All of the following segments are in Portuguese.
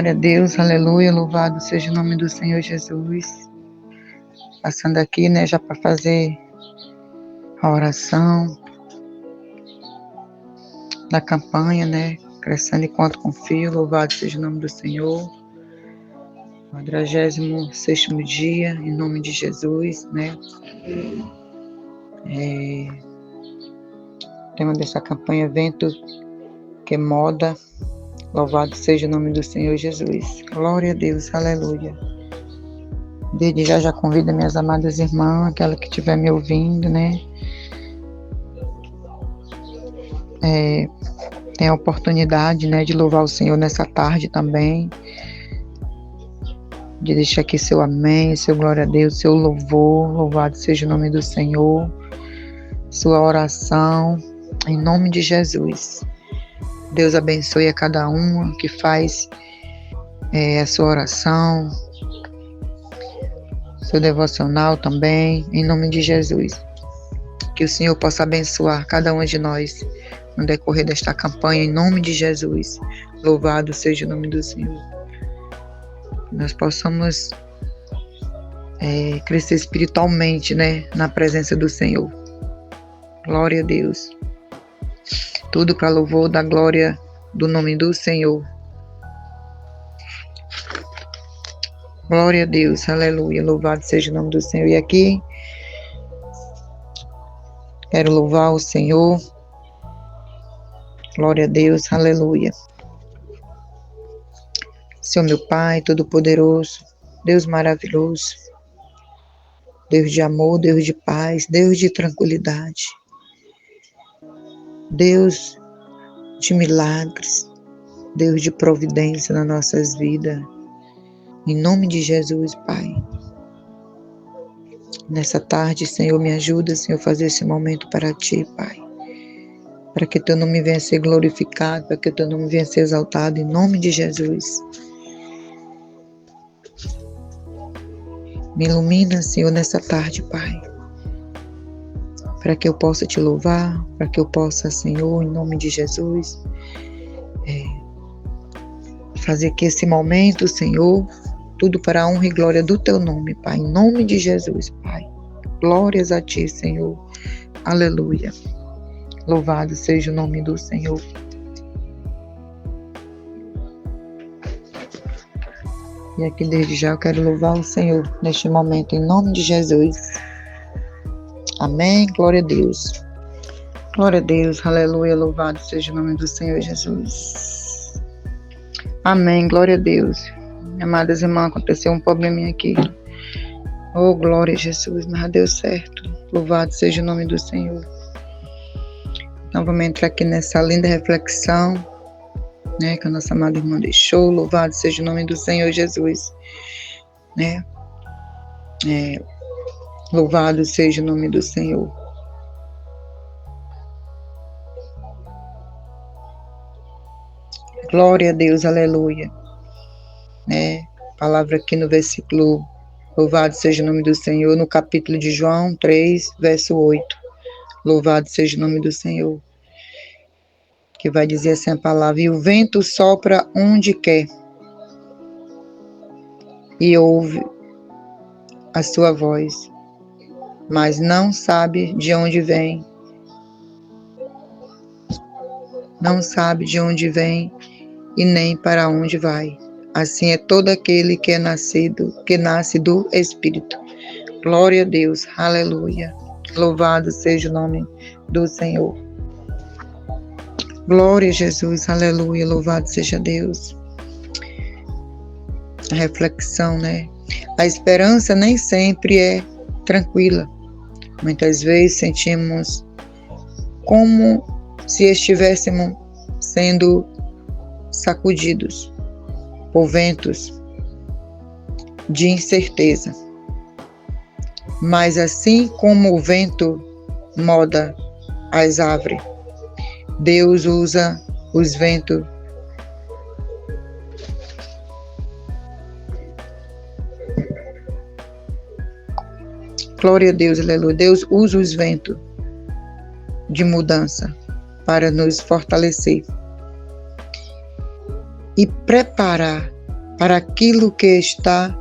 Glória a Deus, aleluia, louvado seja o nome do Senhor Jesus. Passando aqui, né, já para fazer a oração da campanha, né, crescendo enquanto confio, louvado seja o nome do Senhor. 46º dia, em nome de Jesus, né. O tema dessa campanha, vento que moda, louvado seja o nome do Senhor Jesus. Glória a Deus, aleluia. Desde já convido minhas amadas irmãs, aquela que estiver me ouvindo, né? Tem a oportunidade, né, de louvar o Senhor nessa tarde também. De deixar aqui seu amém, seu glória a Deus, seu louvor, louvado seja o nome do Senhor. Sua oração, em nome de Jesus. Deus abençoe a cada uma que faz a sua oração, seu devocional também, em nome de Jesus. Que o Senhor possa abençoar cada uma de nós no decorrer desta campanha, em nome de Jesus. Louvado seja o nome do Senhor. Que nós possamos crescer espiritualmente, né, na presença do Senhor. Glória a Deus. Tudo para louvor da glória do nome do Senhor. Glória a Deus, aleluia, louvado seja o nome do Senhor. E aqui, quero louvar o Senhor. Glória a Deus, aleluia. Senhor meu Pai, Todo-Poderoso, Deus maravilhoso, Deus de amor, Deus de paz, Deus de tranquilidade, Deus de milagres, Deus de providência nas nossas vidas. Em nome de Jesus, Pai. Nessa tarde, Senhor, me ajuda, Senhor, a fazer esse momento para Ti, Pai. Para que Teu nome venha a ser glorificado, para que Teu nome venha a ser exaltado, em nome de Jesus. Me ilumina, Senhor, nessa tarde, Pai. Para que eu possa Te louvar, para que eu possa, Senhor, em nome de Jesus, fazer que esse momento, Senhor, tudo para a honra e glória do Teu nome, Pai. Em nome de Jesus, Pai. Glórias a Ti, Senhor. Aleluia. Louvado seja o nome do Senhor. E aqui desde já eu quero louvar o Senhor neste momento, em nome de Jesus. Amém. Glória a Deus. Glória a Deus. Aleluia. Louvado seja o nome do Senhor Jesus. Amém. Glória a Deus. Amadas irmãs, aconteceu um probleminha aqui. Oh, glória a Jesus, mas deu certo. Louvado seja o nome do Senhor. Então vamos entrar aqui nessa linda reflexão, né, que a nossa amada irmã deixou. Louvado seja o nome do Senhor Jesus, né? Louvado seja o nome do Senhor. Glória a Deus, aleluia. Né? Palavra aqui no versículo, louvado seja o nome do Senhor, no capítulo de João 3, verso 8. Louvado seja o nome do Senhor. Que vai dizer assim a palavra: e o vento sopra onde quer, e ouve a sua voz, mas não sabe de onde vem. Não sabe de onde vem e nem para onde vai. Assim é todo aquele que nasce do Espírito. Glória a Deus, aleluia. Louvado seja o nome do Senhor. Glória a Jesus, aleluia. Louvado seja Deus. A reflexão, né? A esperança nem sempre é tranquila. Muitas vezes sentimos como se estivéssemos sendo sacudidos por ventos de incerteza. Mas assim como o vento moda as árvores, Deus usa os ventos glória a Deus, aleluia. Deus usa os ventos de mudança para nos fortalecer e preparar para aquilo que está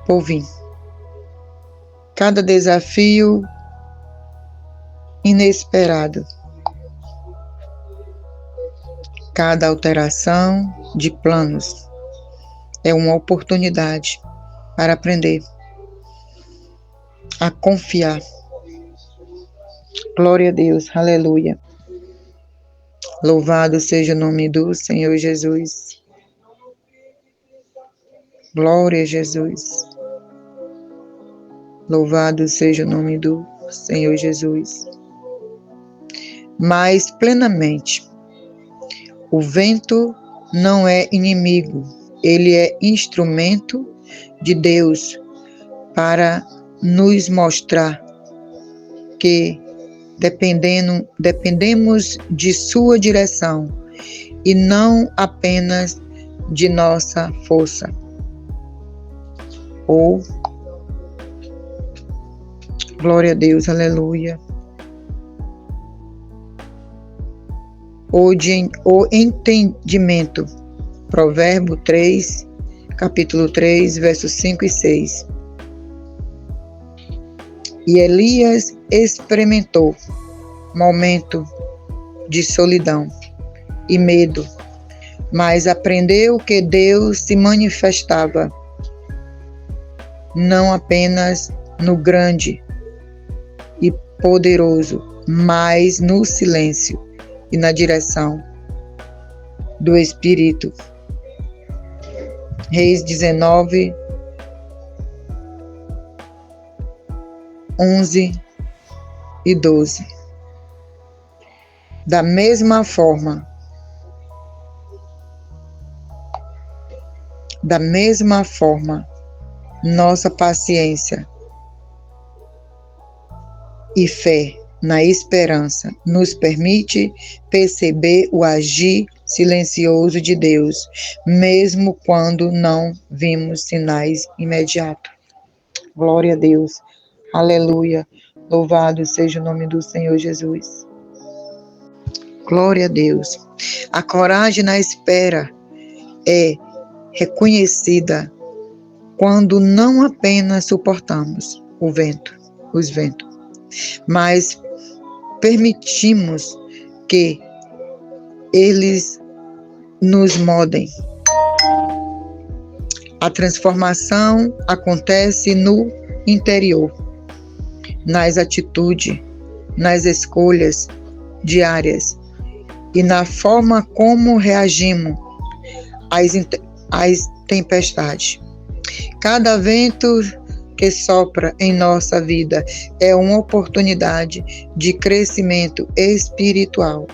por vir. Cada desafio inesperado, cada alteração de planos é uma oportunidade para aprender a confiar. Glória a Deus, aleluia. Louvado seja o nome do Senhor Jesus. Glória a Jesus. Louvado seja o nome do Senhor Jesus. Mas plenamente, o vento não é inimigo, ele é instrumento de Deus para nos mostrar que dependemos de sua direção e não apenas de nossa força. Glória a Deus, aleluia. O entendimento. Provérbio 3, capítulo 3, versos 5 e 6. E Elias experimentou momento de solidão e medo, mas aprendeu que Deus se manifestava não apenas no grande e poderoso, mas no silêncio e na direção do Espírito. Reis 19, 11 e 12. Da mesma forma, nossa paciência e fé na esperança nos permite perceber o agir silencioso de Deus, mesmo quando não vimos sinais imediatos. Glória a Deus. Aleluia. Louvado seja o nome do Senhor Jesus. Glória a Deus. A coragem na espera é reconhecida quando não apenas suportamos os ventos, mas permitimos que eles nos moldem. A transformação acontece no interior, nas atitudes, nas escolhas diárias e na forma como reagimos às tempestades. Cada vento que sopra em nossa vida é uma oportunidade de crescimento espiritual.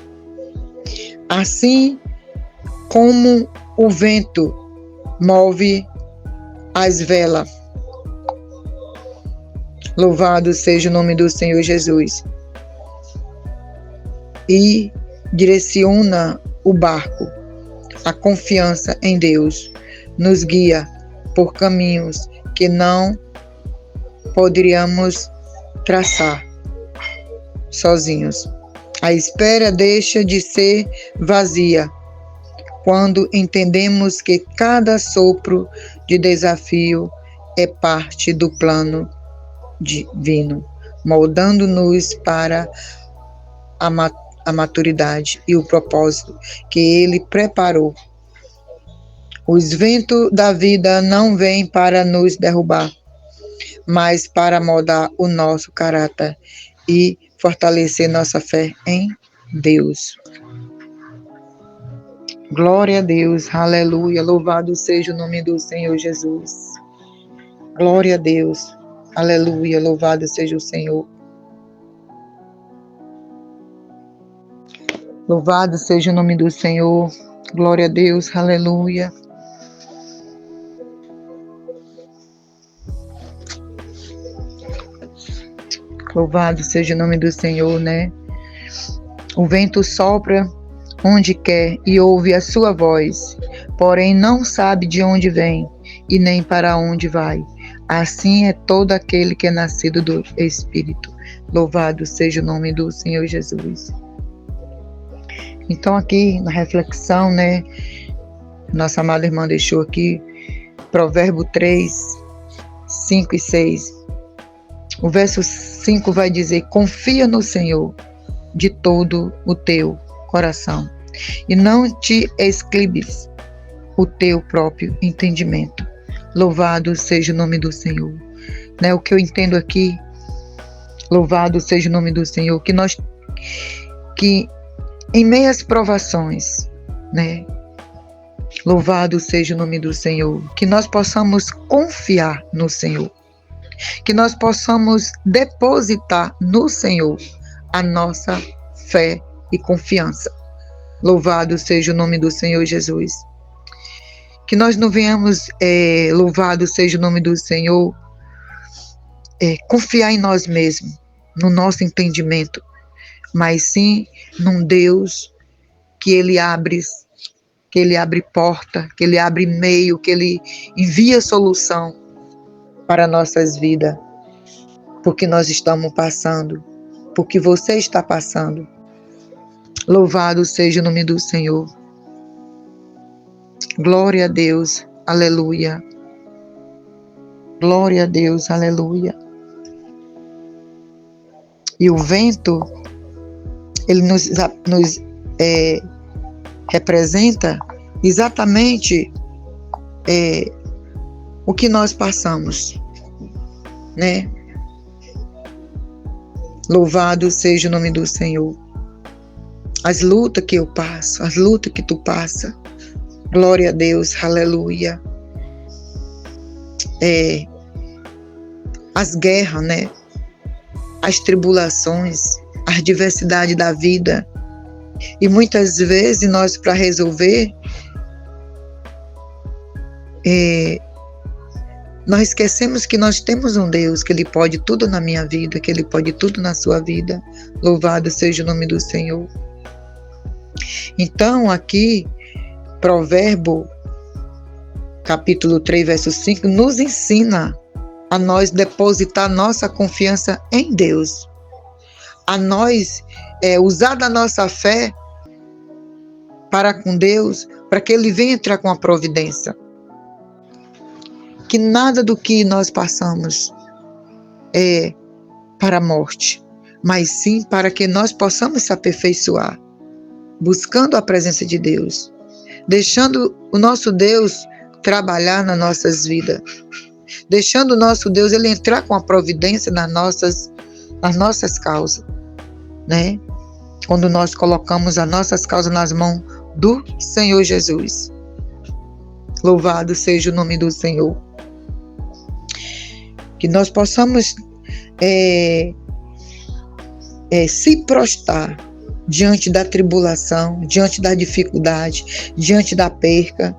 Assim como o vento move as velas. Louvado seja o nome do Senhor Jesus. E direciona o barco. A confiança em Deus nos guia por caminhos que não poderíamos traçar sozinhos. A espera deixa de ser vazia quando entendemos que cada sopro de desafio é parte do plano divino, moldando-nos para a maturidade e o propósito que Ele preparou. Os ventos da vida não vêm para nos derrubar, mas para moldar o nosso caráter e fortalecer nossa fé em Deus. Glória a Deus, aleluia, louvado seja o nome do Senhor Jesus. Glória a Deus, aleluia, louvado seja o Senhor. Louvado seja o nome do Senhor, glória a Deus, aleluia. Louvado seja o nome do Senhor, né? O vento sopra onde quer e ouve a sua voz, porém não sabe de onde vem e nem para onde vai. Assim é todo aquele que é nascido do Espírito. Louvado seja o nome do Senhor Jesus. Então aqui na reflexão, né? Nossa amada irmã deixou aqui, Provérbio 3, 5 e 6. O verso 5 vai dizer: confia no Senhor de todo o teu coração e não te esclives o teu próprio entendimento. Louvado seja o nome do Senhor. Né? O que eu entendo aqui, louvado seja o nome do Senhor, que em meias provações, né? Louvado seja o nome do Senhor, que nós possamos confiar no Senhor, que nós possamos depositar no Senhor a nossa fé e confiança. Louvado seja o nome do Senhor Jesus. Que nós não venhamos, louvado seja o nome do Senhor, confiar em nós mesmos, no nosso entendimento, mas sim num Deus que Ele abre porta, que Ele abre meio, que Ele envia solução para nossas vidas, porque nós estamos passando, porque você está passando. Louvado seja o nome do Senhor. Glória a Deus, aleluia. Glória a Deus, aleluia. E o vento, ele nos representa exatamente o que nós passamos, né? Louvado seja o nome do Senhor. As lutas que eu passo, as lutas que tu passa, glória a Deus, aleluia. As guerras, né? As tribulações, a adversidade da vida. E muitas vezes nós, para resolver, nós esquecemos que nós temos um Deus, que Ele pode tudo na minha vida, que Ele pode tudo na sua vida. Louvado seja o nome do Senhor. Então, aqui, Provérbio, capítulo 3, verso 5, nos ensina a nós depositar nossa confiança em Deus. A nós usar da nossa fé para com Deus, para que Ele venha entrar com a providência. Que nada do que nós passamos é para a morte, mas sim para que nós possamos se aperfeiçoar, buscando a presença de Deus, deixando o nosso Deus trabalhar nas nossas vidas, deixando o nosso Deus Ele entrar com a providência nas nossas causas, né? Quando nós colocamos as nossas causas nas mãos do Senhor Jesus. Louvado seja o nome do Senhor. Que nós possamos se prostrar diante da tribulação, diante da dificuldade, diante da perca,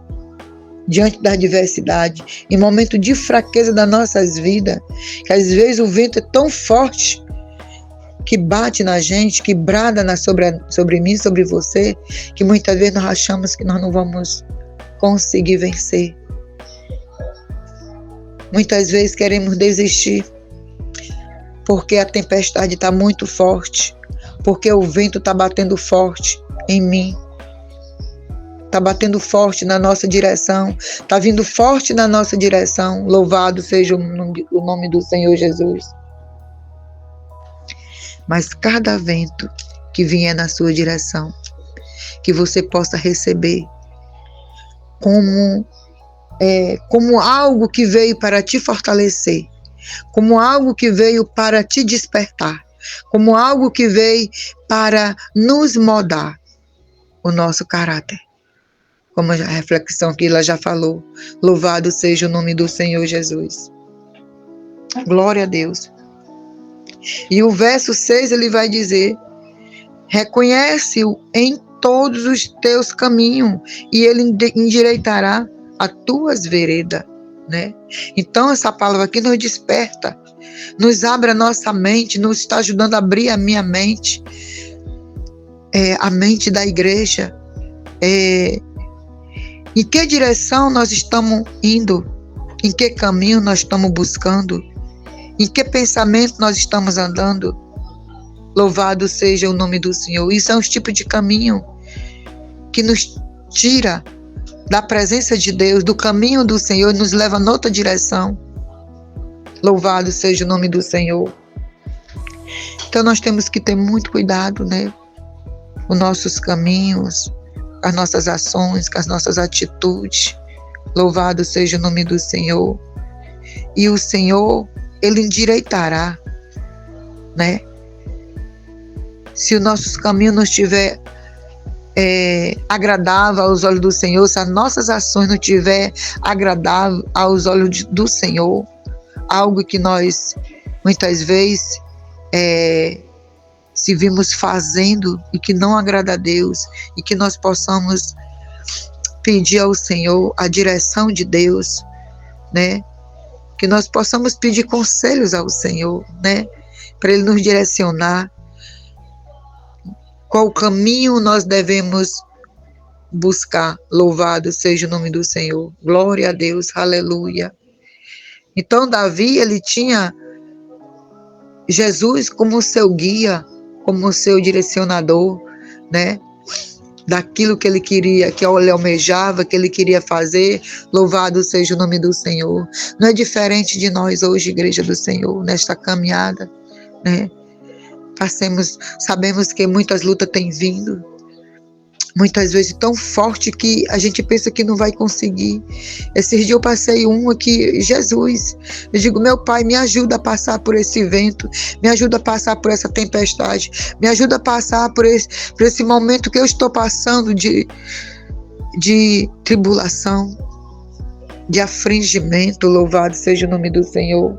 diante da adversidade, em momento de fraqueza das nossas vidas, que às vezes o vento é tão forte que bate na gente, que brada sobre mim, sobre você, que muitas vezes nós achamos que nós não vamos conseguir vencer. Muitas vezes queremos desistir, porque a tempestade está muito forte, porque o vento está batendo forte em mim, está batendo forte na nossa direção, está vindo forte na nossa direção. Louvado seja o nome do Senhor Jesus. Mas cada vento que vier na sua direção, que você possa receber como algo que veio para te fortalecer, como algo que veio para te despertar, como algo que veio para nos moldar o nosso caráter. Como a reflexão que ela já falou, louvado seja o nome do Senhor Jesus. Glória a Deus. E o verso 6 ele vai dizer: reconhece-o em todos os teus caminhos e ele endireitará as tuas veredas, né? Então essa palavra aqui nos desperta, nos abre a nossa mente, nos está ajudando a abrir a minha mente, a mente da igreja. Em que direção nós estamos indo? Em que caminho nós estamos buscando? Em que pensamento nós estamos andando? Louvado seja o nome do Senhor. Isso é um tipo de caminho que nos tira da presença de Deus, do caminho do Senhor, e nos leva noutra direção. Louvado seja o nome do Senhor. Então nós temos que ter muito cuidado, né? Os nossos caminhos, as nossas ações, com as nossas atitudes. Louvado seja o nome do Senhor. E o Senhor, Ele endireitará, né? Se o nosso caminho não estiver agradável aos olhos do Senhor, se as nossas ações não estiver agradável aos olhos do Senhor, algo que nós muitas vezes se vimos fazendo e que não agrada a Deus, e que nós possamos pedir ao Senhor a direção de Deus, né? Que nós possamos pedir conselhos ao Senhor, né? Para Ele nos direcionar. Qual caminho nós devemos buscar? Louvado seja o nome do Senhor. Glória a Deus, aleluia. Então Davi, ele tinha Jesus como seu guia, como seu direcionador, né? Daquilo que ele queria, que ele almejava, que ele queria fazer. Louvado seja o nome do Senhor. Não é diferente de nós hoje, Igreja do Senhor, nesta caminhada, né? Sabemos que muitas lutas têm vindo, muitas vezes tão forte que a gente pensa que não vai conseguir. Esses dias eu passei aqui, Jesus, eu digo, meu Pai, me ajuda a passar por esse vento, me ajuda a passar por essa tempestade, me ajuda a passar por esse momento que eu estou passando de tribulação, de afligimento. Louvado seja o nome do Senhor.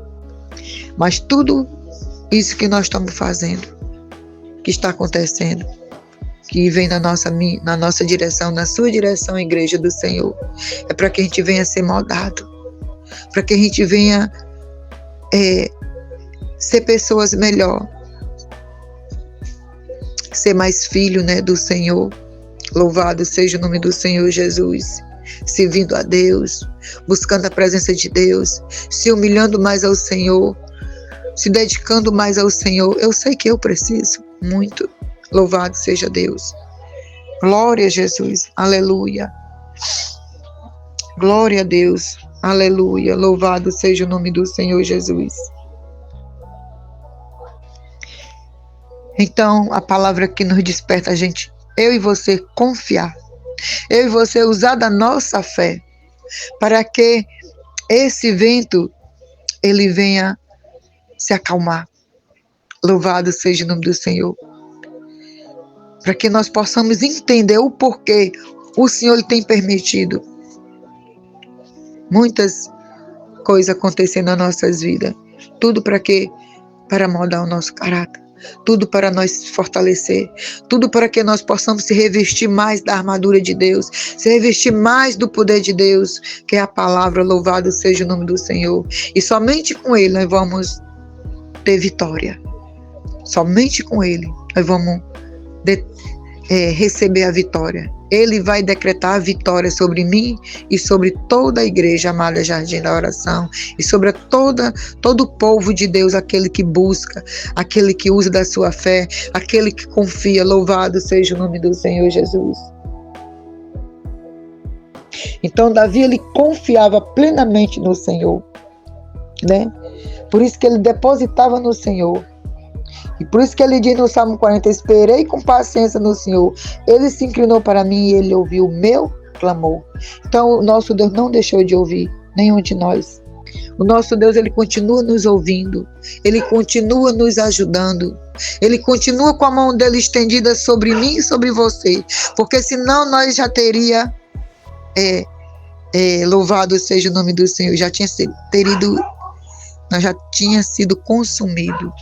Mas tudo isso que nós estamos fazendo, que está acontecendo, que vem na nossa direção, na sua direção, Igreja do Senhor, é para que a gente venha ser moldado, para que a gente venha ser pessoas melhor, ser mais filho, né, do Senhor. Louvado seja o nome do Senhor Jesus, servindo a Deus, buscando a presença de Deus, se humilhando mais ao Senhor, se dedicando mais ao Senhor. Eu sei que eu preciso muito. Louvado seja Deus. Glória a Jesus. Aleluia. Glória a Deus. Aleluia. Louvado seja o nome do Senhor Jesus. Então, a palavra que nos desperta a gente, eu e você, confiar. Eu e você usar da nossa fé para que esse vento, ele venha se acalmar. Louvado seja o nome do Senhor. Para que nós possamos entender o porquê o Senhor ele tem permitido muitas coisas acontecendo nas nossas vidas. Tudo para quê? Para moldar o nosso caráter. Tudo para nós fortalecer. Tudo para que nós possamos se revestir mais da armadura de Deus. Se revestir mais do poder de Deus, que é a palavra. Louvado seja o nome do Senhor. E somente com Ele nós vamos ter vitória. Somente com Ele nós vamos receber a vitória. Ele vai decretar a vitória sobre mim e sobre toda a igreja amada Jardim da Oração e sobre todo o povo de Deus, aquele que busca, aquele que usa da sua fé, aquele que confia. Louvado seja o nome do Senhor Jesus. Então Davi, ele confiava plenamente no Senhor, né? Por isso que ele depositava no Senhor. E por isso que ele diz no Salmo 40, esperei com paciência no Senhor. Ele se inclinou para mim e ele ouviu o meu clamor. Então o nosso Deus não deixou de ouvir nenhum de nós. O nosso Deus, ele continua nos ouvindo. Ele continua nos ajudando. Ele continua com a mão dele estendida sobre mim e sobre você. Porque senão nós já teria louvado seja o nome do Senhor. Nós já tinha sido consumido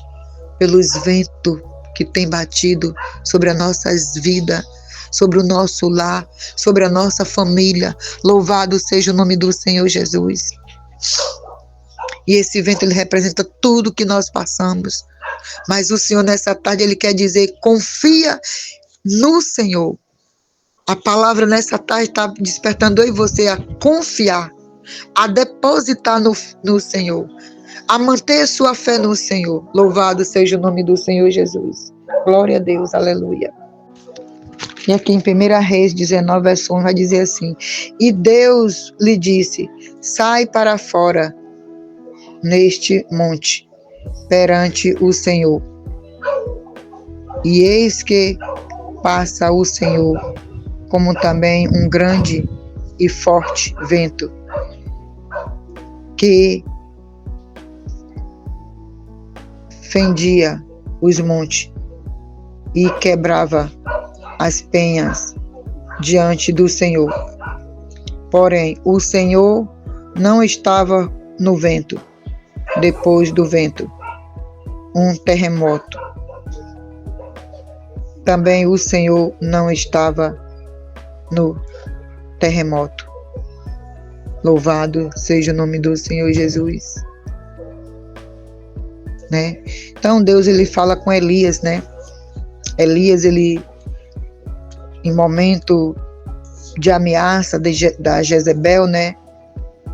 pelos ventos que tem batido sobre as nossas vidas, sobre o nosso lar, sobre a nossa família. Louvado seja o nome do Senhor Jesus. E esse vento, ele representa tudo que nós passamos. Mas o Senhor, nessa tarde, ele quer dizer, confia no Senhor. A palavra nessa tarde está despertando eu e você a confiar, a depositar no Senhor, a manter sua fé no Senhor. Louvado seja o nome do Senhor Jesus. Glória a Deus, aleluia. E aqui em 1 Reis 19, verso 1, vai dizer assim: E Deus lhe disse: sai para fora neste monte, perante o Senhor. E eis que passa o Senhor, como também um grande e forte vento, que fendia os montes e quebrava as penhas diante do Senhor. Porém, o Senhor não estava no vento. Depois do vento, um terremoto. Também o Senhor não estava no terremoto. Louvado seja o nome do Senhor Jesus. Né? Então Deus, ele fala com Elias, né? Elias, ele, em momento de ameaça da Jezebel, né?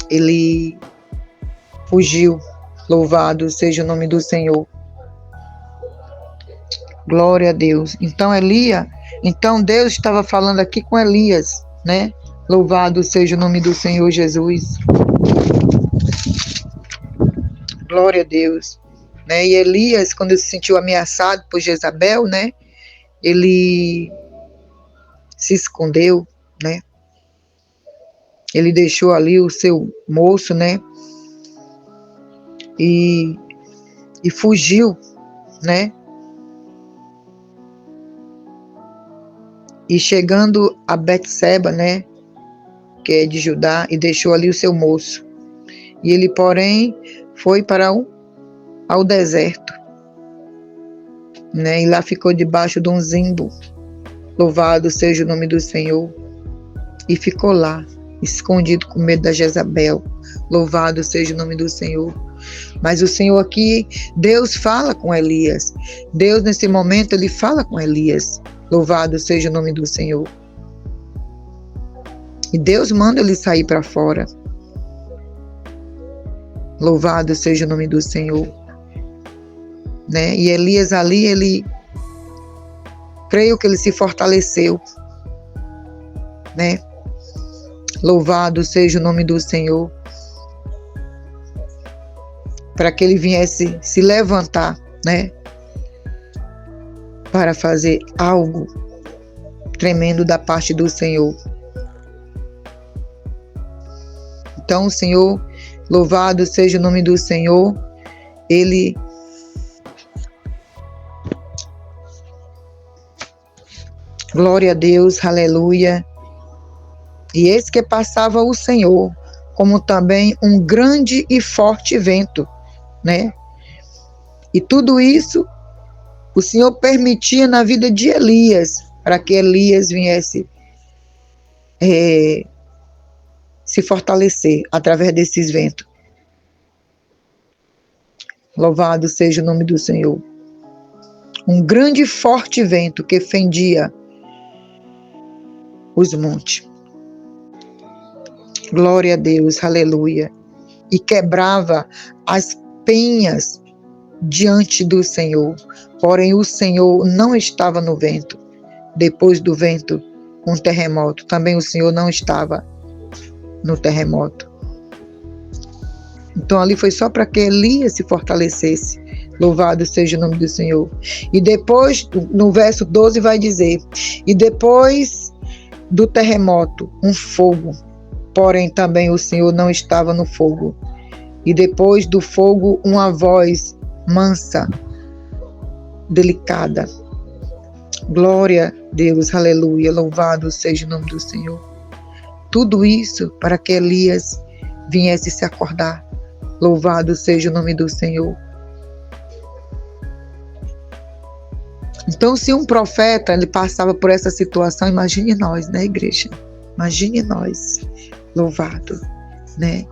Ele fugiu. Louvado seja o nome do Senhor. Glória a Deus. Então Deus estava falando aqui com Elias, né? Louvado seja o nome do Senhor Jesus. Glória a Deus. Né? E Elias, quando se sentiu ameaçado por Jezabel, né? Ele se escondeu, né? Ele deixou ali o seu moço, né? E fugiu, né? E chegando a Betseba, né? Que é de Judá, e deixou ali o seu moço. E ele, porém, foi para ao deserto, né? E lá ficou debaixo de um zimbo. Louvado seja o nome do Senhor. E ficou lá, escondido com medo da Jezabel. Louvado seja o nome do Senhor. Mas o Senhor aqui, Deus fala com Elias. Deus, nesse momento, ele fala com Elias. Louvado seja o nome do Senhor. E Deus manda ele sair para fora. Louvado seja o nome do Senhor. Né? E Elias ali, creio que ele se fortaleceu. Né? Louvado seja o nome do Senhor. Para que ele viesse se levantar, né? Para fazer algo tremendo da parte do Senhor. Então o Senhor, louvado seja o nome do Senhor, ele glória a Deus, aleluia. E eis que passava o Senhor, como também um grande e forte vento, né? E tudo isso o Senhor permitia na vida de Elias, para que Elias viesse se fortalecer através desses ventos. Louvado seja o nome do Senhor. Um grande e forte vento que fendia os montes. Glória a Deus, aleluia. E quebrava as penhas diante do Senhor. Porém, o Senhor não estava no vento. Depois do vento, um terremoto. Também o Senhor não estava no terremoto. Então, ali foi só para que Elias se fortalecesse. Louvado seja o nome do Senhor. E depois, no verso 12, vai dizer: e depois do terremoto, um fogo. Porém, também o Senhor não estava no fogo. E depois do fogo, uma voz mansa, delicada. Glória a Deus, aleluia, louvado seja o nome do Senhor. Tudo isso para que Elias viesse se acordar. Louvado seja o nome do Senhor. Então, se um profeta ele passava por essa situação, imagine nós, né, igreja? Imagine nós, louvado, né?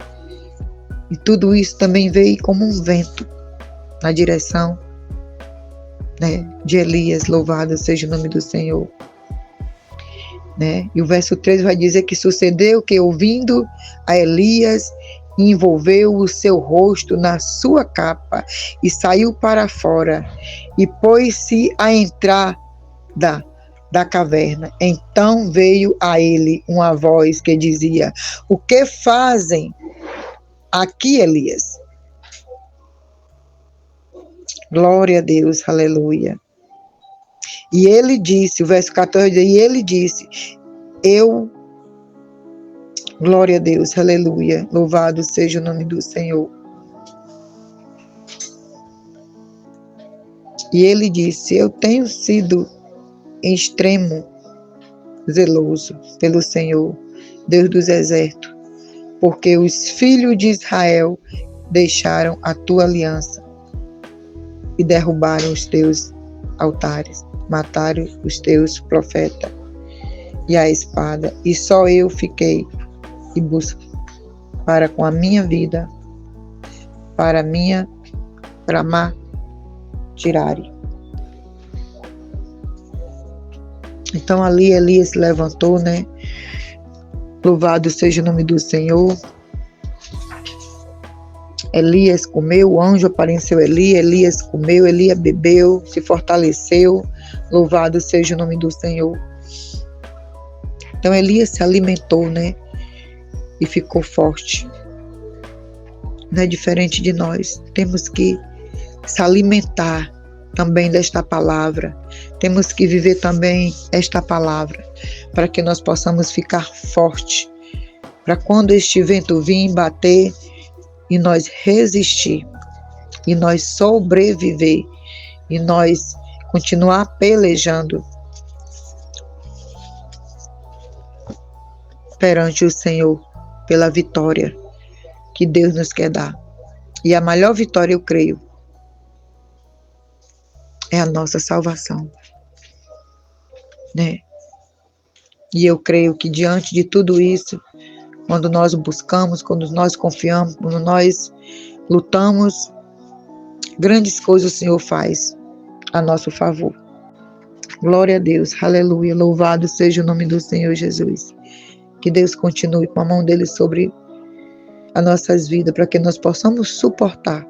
E tudo isso também veio como um vento na direção, né, de Elias. Louvado seja o nome do Senhor. Né? E o verso 13 vai dizer que sucedeu que, ouvindo a Elias, envolveu o seu rosto na sua capa e saiu para fora e pôs-se à entrada da caverna. Então veio a ele uma voz que dizia: o que fazem aqui, Elias? Glória a Deus, aleluia. E ele disse, o verso 14, e ele disse, glória a Deus, aleluia, louvado seja o nome do Senhor. E ele disse, eu tenho sido em extremo zeloso pelo Senhor, Deus dos exércitos, porque os filhos de Israel deixaram a tua aliança e derrubaram os teus altares, mataram os teus profetas e a espada, e só eu fiquei e busco para com a minha vida, para tirarem. Então ali Elias se levantou, né? Louvado seja o nome do Senhor. Elias comeu, o anjo apareceu Elias comeu, Elias bebeu, se fortaleceu. Louvado seja o nome do Senhor. Então Elias se alimentou, né? E ficou forte. Não é diferente de nós. Temos que se alimentar também desta palavra. Temos que viver também esta palavra, para que nós possamos ficar forte, para quando este vento vir bater e nós resistir, e nós sobreviver, e nós continuar pelejando perante o Senhor pela vitória que Deus nos quer dar. E a maior vitória, eu creio, é a nossa salvação, né? E eu creio que diante de tudo isso, quando nós buscamos, quando nós confiamos, quando nós lutamos, grandes coisas o Senhor faz a nosso favor. Glória a Deus, aleluia, louvado seja o nome do Senhor Jesus. Que Deus continue com a mão dele sobre as nossas vidas, para que nós possamos suportar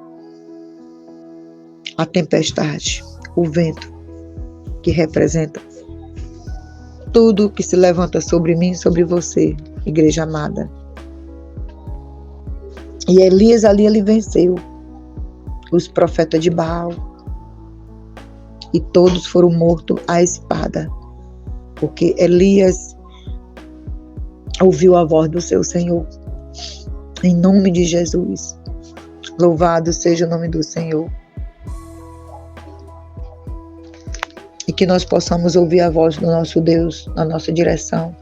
a tempestade, o vento, que representa tudo que se levanta sobre mim e sobre você, igreja amada. E Elias ali, ele venceu os profetas de Baal, e todos foram mortos à espada, porque Elias ouviu a voz do seu Senhor. Em nome de Jesus, louvado seja o nome do Senhor. E que nós possamos ouvir a voz do nosso Deus na nossa direção,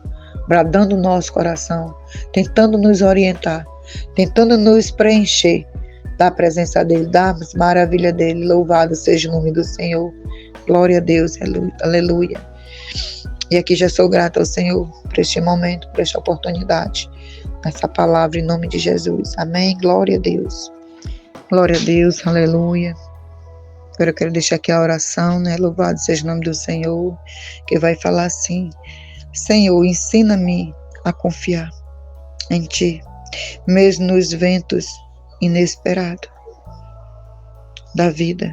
bradando o nosso coração, tentando nos orientar, tentando nos preencher da presença dele, da maravilha dele. Louvado seja o nome do Senhor. Glória a Deus, aleluia. E aqui já sou grata ao Senhor por este momento, por esta oportunidade, essa palavra em nome de Jesus. Amém. Glória a Deus. Glória a Deus, aleluia. Agora eu quero deixar aqui a oração, né? Louvado seja o nome do Senhor, que vai falar assim: Senhor, ensina-me a confiar em Ti, mesmo nos ventos inesperados da vida.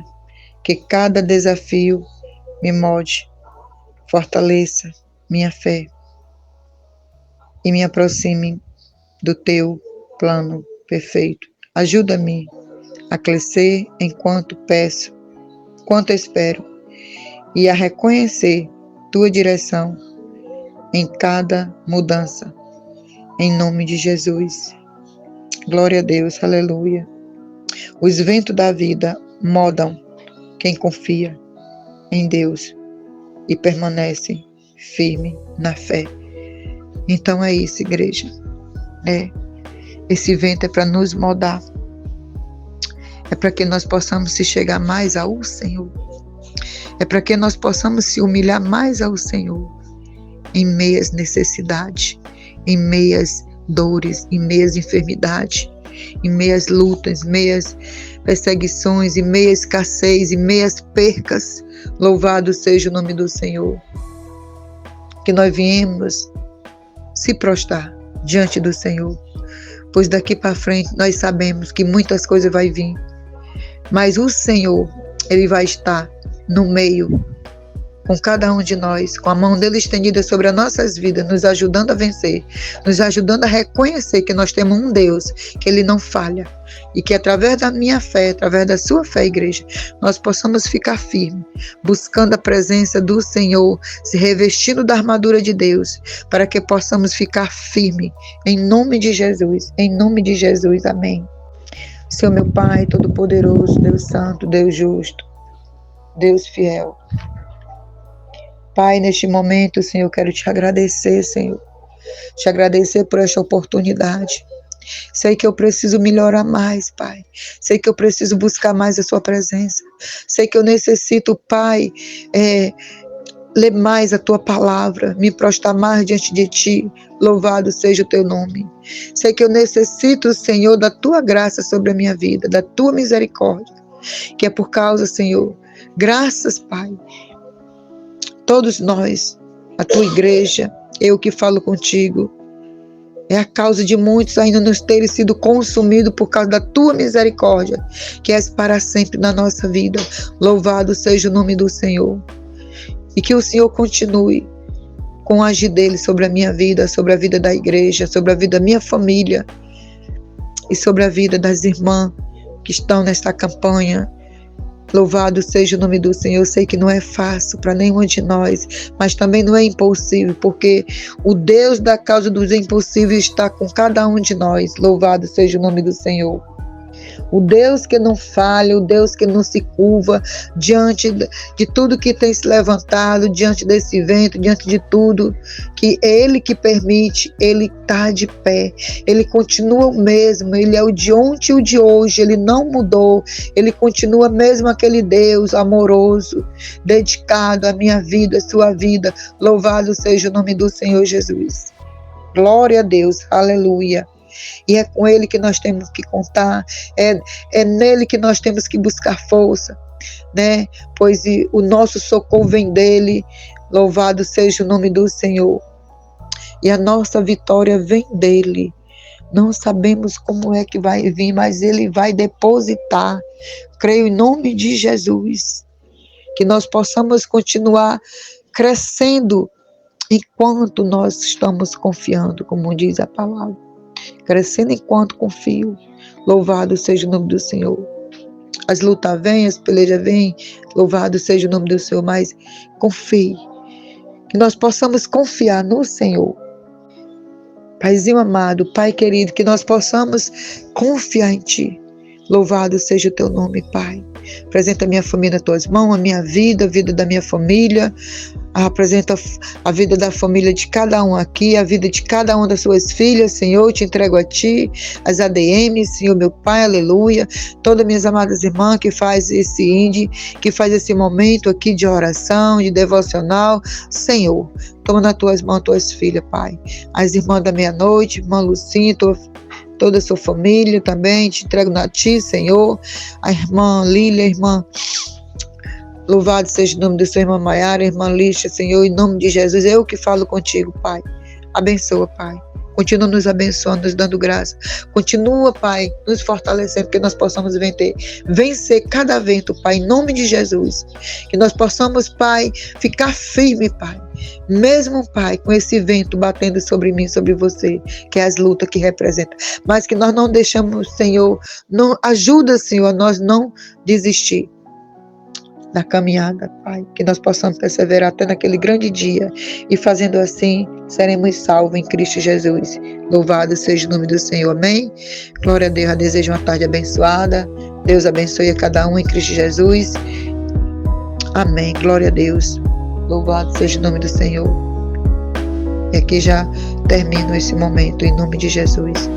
Que cada desafio me molde, fortaleça minha fé e me aproxime do Teu plano perfeito. Ajuda-me a crescer enquanto peço, enquanto espero, e a reconhecer Tua direção em cada mudança. Em nome de Jesus. Glória a Deus, aleluia. Os ventos da vida modam quem confia em Deus e permanece firme na fé. Então é isso, igreja. Esse vento é para nos moldar. É para que nós possamos se chegar mais ao Senhor. É para que nós possamos se humilhar mais ao Senhor em meias necessidades, em meias dores, em meias enfermidades, em meias lutas, em meias perseguições, em meias escassez, em meias percas. Louvado seja o nome do Senhor. Que nós viemos se prostrar diante do Senhor, pois daqui para frente nós sabemos que muitas coisas vai vir, mas o Senhor, Ele vai estar no meio com cada um de nós, com a mão dele estendida sobre as nossas vidas, nos ajudando a vencer, nos ajudando a reconhecer que nós temos um Deus, que ele não falha, e que através da minha fé, através da sua fé, igreja, nós possamos ficar firmes, buscando a presença do Senhor, se revestindo da armadura de Deus, para que possamos ficar firmes, em nome de Jesus, amém. Senhor meu Pai, Todo-Poderoso, Deus Santo, Deus Justo, Deus Fiel. Pai, neste momento, Senhor, eu quero te agradecer, Senhor. Te agradecer por esta oportunidade. Sei que eu preciso melhorar mais, Pai. Sei que eu preciso buscar mais a sua presença. Sei que eu necessito, Pai, ler mais a tua palavra, me prostrar mais diante de ti. Louvado seja o teu nome. Sei que eu necessito, Senhor, da tua graça sobre a minha vida, da tua misericórdia, que é por causa, Senhor, graças, Pai, todos nós, a tua igreja, eu que falo contigo, é a causa de muitos ainda nos terem sido consumidos por causa da tua misericórdia, que és para sempre na nossa vida. Louvado seja o nome do Senhor. E que o Senhor continue com o agir dele sobre a minha vida, sobre a vida da igreja, sobre a vida da minha família e sobre a vida das irmãs que estão nesta campanha. Louvado seja o nome do Senhor. Eu sei que não é fácil para nenhum de nós, mas também não é impossível, porque o Deus da causa dos impossíveis está com cada um de nós. Louvado seja o nome do Senhor. O Deus que não falha, o Deus que não se curva diante de tudo que tem se levantado, diante desse vento, diante de tudo, que Ele que permite, Ele está de pé, Ele continua o mesmo, Ele é o de ontem e o de hoje, Ele não mudou, Ele continua mesmo aquele Deus amoroso, dedicado à minha vida, à sua vida. Louvado seja o nome do Senhor Jesus. Glória a Deus, aleluia. E é com Ele que nós temos que contar, é nele que nós temos que buscar força, né? Pois o nosso socorro vem dele. Louvado seja o nome do Senhor. E a nossa vitória vem dele. Não sabemos como é que vai vir, mas ele vai depositar. Creio em nome de Jesus, que nós possamos continuar crescendo enquanto nós estamos confiando, como diz a palavra. Crescendo enquanto confio. Louvado seja o nome do Senhor. As lutas vêm, as pelejas vêm. Louvado seja o nome do Senhor. Mas confie. Que nós possamos confiar no Senhor. Paizinho amado, Pai querido, que nós possamos confiar em Ti. Louvado seja o Teu nome, Pai. Apresenta a minha família nas Tuas mãos, a minha vida, a vida da minha família. Apresenta a vida da família de cada um aqui, a vida de cada uma das suas filhas, Senhor, eu te entrego a Ti, as ADM, Senhor, meu Pai, aleluia, todas minhas amadas irmãs que faz esse índice, que faz esse momento aqui de oração, de devocional, Senhor, toma nas Tuas mãos Tuas filhas, Pai, as irmãs da meia-noite, irmã Lucinha, toda a sua família também, te entrego na Ti, Senhor, a irmã Lília, a irmã... Louvado seja o nome da sua irmã Maiara, irmã Lixa, Senhor, em nome de Jesus, eu que falo contigo, Pai. Abençoa, Pai. Continua nos abençoando, nos dando graça. Continua, Pai, nos fortalecendo, que nós possamos vencer cada vento, Pai, em nome de Jesus. Que nós possamos, Pai, ficar firme, Pai. Mesmo, Pai, com esse vento batendo sobre mim, sobre você, que é as lutas que representa. Mas que nós não deixamos, Senhor, não ajuda, Senhor, a nós não desistir da caminhada, Pai, que nós possamos perseverar até naquele grande dia, e fazendo assim, seremos salvos em Cristo Jesus. Louvado seja o nome do Senhor, amém? Glória a Deus, eu desejo uma tarde abençoada, Deus abençoe a cada um em Cristo Jesus, amém, glória a Deus, louvado seja o nome do Senhor. E aqui já termino esse momento, em nome de Jesus.